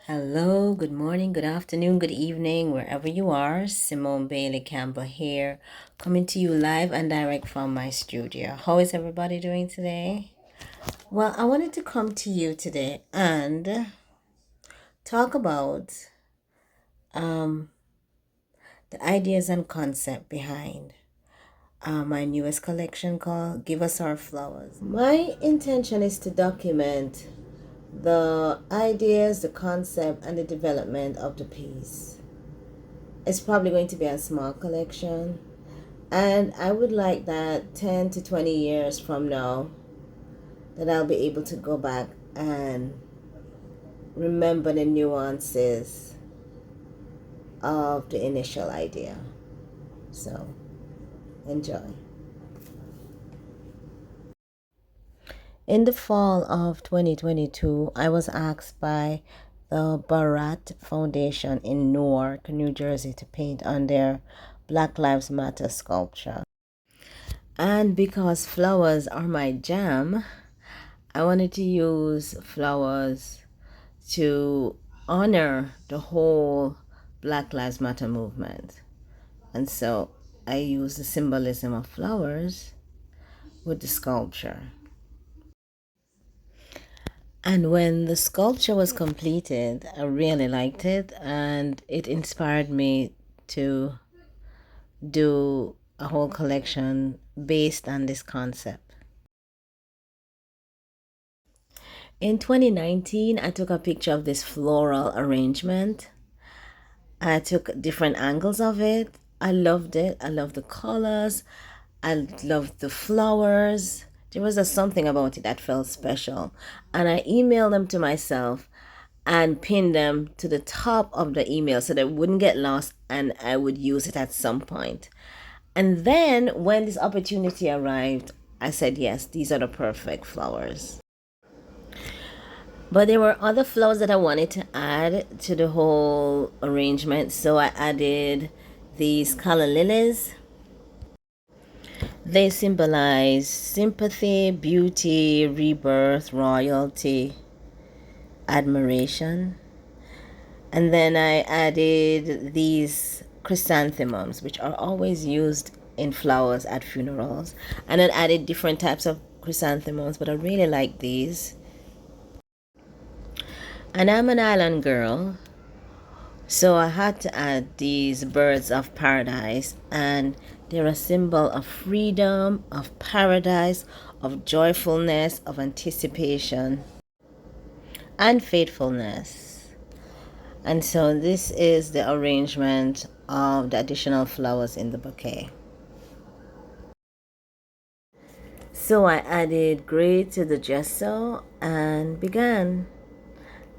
Hello, good morning, good afternoon, good evening, wherever you are. Simone Bailey Campbell here, coming to you live and direct from my studio. How is everybody doing today? Well, I wanted to come to you today and talk about um, the ideas and concept behind my newest collection called Give Us Our Flowers. My intention is to document the ideas, the concept, and the development of the piece. It's probably going to be a small collection, and I would like that 10 to 20 years from now that I'll be able to go back and remember the nuances of the initial idea. So enjoy. In the fall of 2022, I was asked by the Bharat Foundation in Newark, New Jersey, to paint on their Black Lives Matter sculpture. And because flowers are my jam, I wanted to use flowers to honor the whole Black Lives Matter movement. And so I used the symbolism of flowers with the sculpture. And when the sculpture was completed, I really liked it, and it inspired me to do a whole collection based on this concept. In 2019, I took a picture of this floral arrangement. I took different angles of it. I loved it. I loved the colors. I loved the flowers. There was something about it that felt special. And I emailed them to myself and pinned them to the top of the email so they wouldn't get lost and I would use it at some point. And then when this opportunity arrived, I said, yes, these are the perfect flowers. But there were other flowers that I wanted to add to the whole arrangement. So I added these color lilies. They symbolize sympathy, beauty, rebirth, royalty, admiration. And then I added these chrysanthemums, which are always used in flowers at funerals. And then added different types of chrysanthemums, but I really like these. And I'm an island girl, so I had to add these birds of paradise, and they're a symbol of freedom, of paradise, of joyfulness, of anticipation, and faithfulness. And so this is the arrangement of the additional flowers in the bouquet. So I added gray to the gesso and began.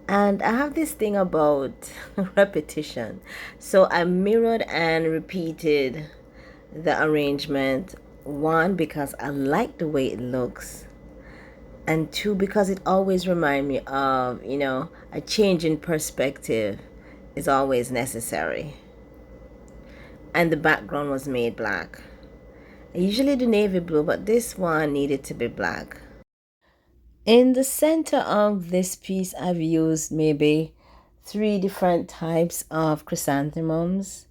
And I have this thing about repetition. So I mirrored and repeated the arrangement. One, because I like the way it looks. And two, because it always reminds me of, a change in perspective is always necessary. And the background was made black. I usually do navy blue, but this one needed to be black. In the center of this piece, I've used maybe 3 different types of chrysanthemums.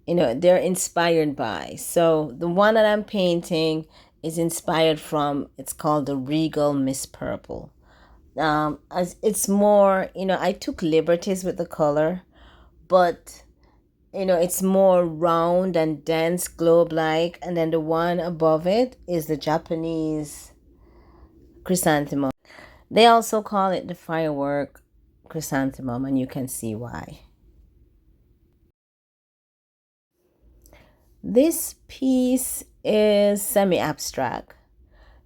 They're inspired by. So the one that I'm painting is inspired from, it's called the Regal Miss Purple. As it's more, I took liberties with the color, but it's more round and dense, globe-like. And then the one above it is the Japanese chrysanthemum. They also call it the firework chrysanthemum, and you can see why. This piece is semi-abstract.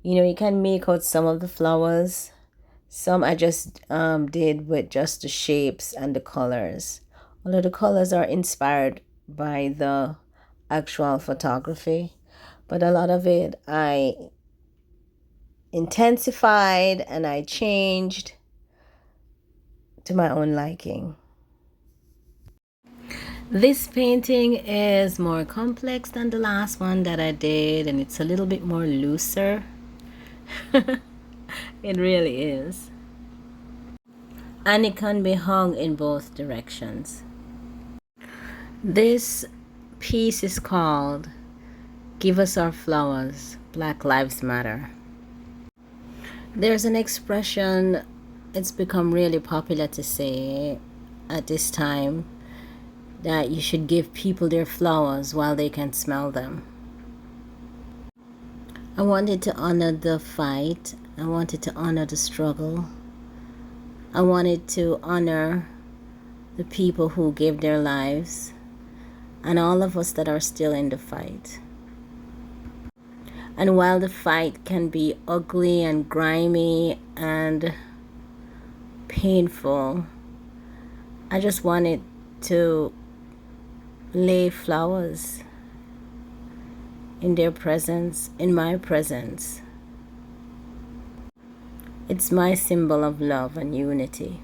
You can make out some of the flowers. Some I just did with just the shapes and the colors. Although the colors are inspired by the actual photography, but a lot of it I intensified and I changed to my own liking. This painting is more complex than the last one that I did, and it's a little bit more looser. It really is. and it can be hung in both directions. This piece is called Give Us Our Flowers, Black Lives Matter. There's an expression, it's become really popular to say at this time, that you should give people their flowers while they can smell them. I wanted to honor the fight. I wanted to honor the struggle. I wanted to honor the people who gave their lives and all of us that are still in the fight. And while the fight can be ugly and grimy and painful, I just wanted to lay flowers in their presence, in my presence. It's my symbol of love and unity.